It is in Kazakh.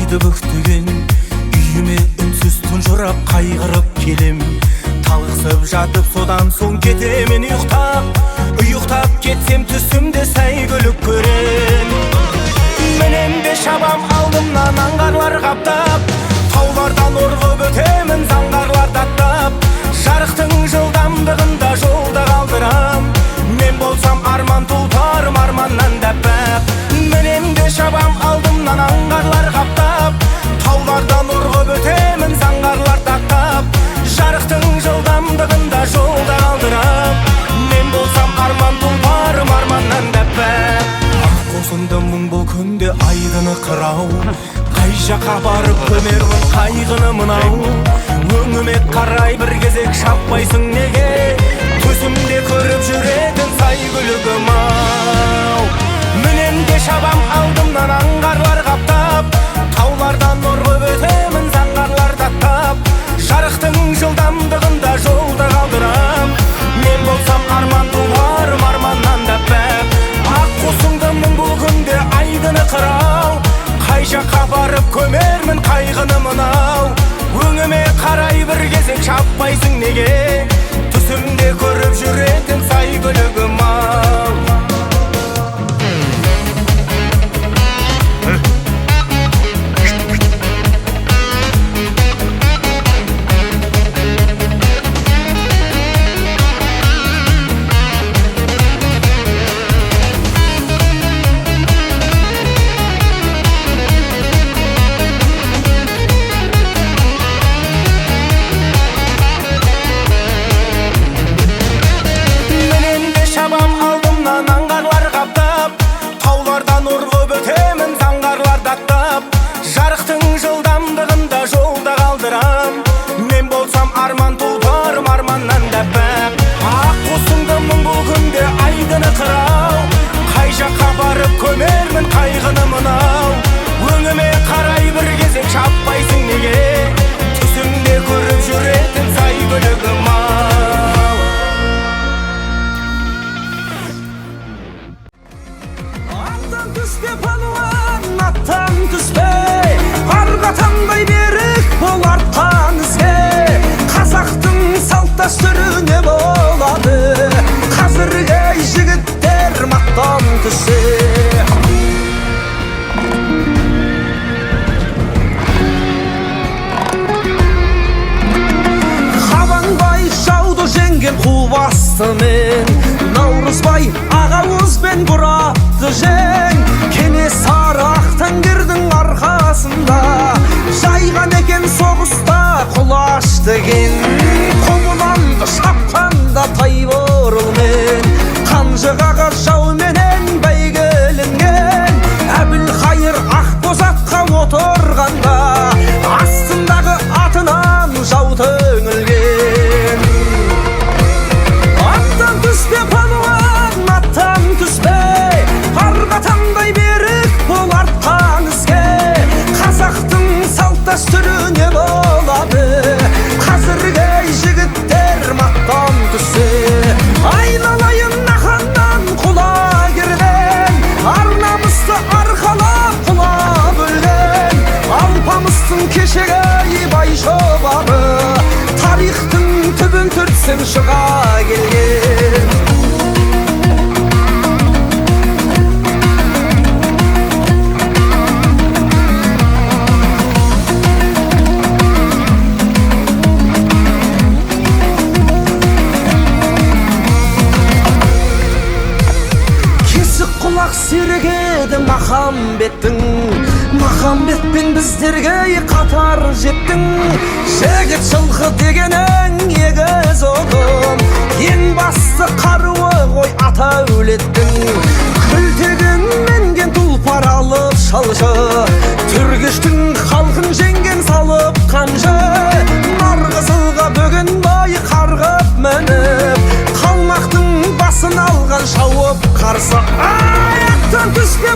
айды бүктеген үйіме үнсіз тұнжырап қайғырып келем. Талықсып жатып содан соң кетемен ұйықтап кетсем түсімде сәйгүлік көрем. Менен де шабам алдымнан аңғарлар қаптап, таулардан орғып өтемін заңғарлар даттап. Жарықтың жылдамдығында жолда қалдырам, мен болсам арман тұлпарым арманнан дәппәп. Менен де шабам алдымнан аңғарлар қаптап, таулардан орғып өтемін заңғарлар даттап. Жарықтың жылдамдығында жолда қалдырам, мен болсам арман тұлпарым арманнан дәппәп. Ақ қосынды мұң бұл күнде айдыны қырау, қай жаққа барып көмермін қайғыны мынау. Өңіме қарай бір кезек шаппайсың неге, төсімде көріп жүретін сәйгүлігім ау. Менен де шабам алдымнан аңғарлар қаптап, таулардан орғып өтемін заңғарлар даттап. Жарықтың жылдамдығында жолда қалдырам, мен болсам арман туарым арманнан дәппәп. Ақ қосыңды мұң бұл күнде айдыны қырау, қай жаққа барып көмермін қайғыны мынау. Өңіме қарай бір кезек шаппайсың неге, түсімде көріп жүретін сәйгүлігім ау. Жарықтың жылдамдығында жолда қалдырам, мен болсам арман тұлпарым арманнан дәппәп. Ақ қосыңды мұң бұл күнде айдыны қырау, қай жаққа барып көмермін қайғыны мынау. Өңіме қарай бір кезек шаппайсың неге, түсімде көріп жүретін сәйгүлігім ау. Аттан түспе палуан, аттан түспе, арға таңдай берік бол артқан ізге. Қазақтың салт дәстүрі не болады, қазіргі жігіттер мақтан түссе. Қабанбай жауды жеңген қу бастымен, Наурызбай ағауызбен бұратты жең. Кенесары Ақтаңгердің арқасында жайған екен соғыста құлаш деген. Құбыланды шапқанда Тайбұрылмен, Қанжығаға жауменен бәйгеленген. Әбілқайыр Ақбозатқа отырғанда астындағы атынан жау түңілген. Аттан түспе палуан, аттан түспе, арға таңдай берік бол артқан ізге. Қазақтың салт дәстүрі не болады, қазіргі жігіттер мақтан түссе. Айналайын наханнан құлагерден, ар намысты арқалап құла бөлген. Алпамыстың кешегі бай жобабы, тарихтың түбін түртсем шыға келген. Сергеді Махамбетпен біздерге қатар жеттің. Жігіт жылқы дегенің егіз ұлым, ең басты қаруы ғой ата өлеттің. Күлтеген менген тұлпар алып шалшы, түргіштің халқын жеңген салып қанжы. Нарқызылға бөгін бай қарғып мініп, қалмақтың басын алған шауып қарсы. Аяқтан түспе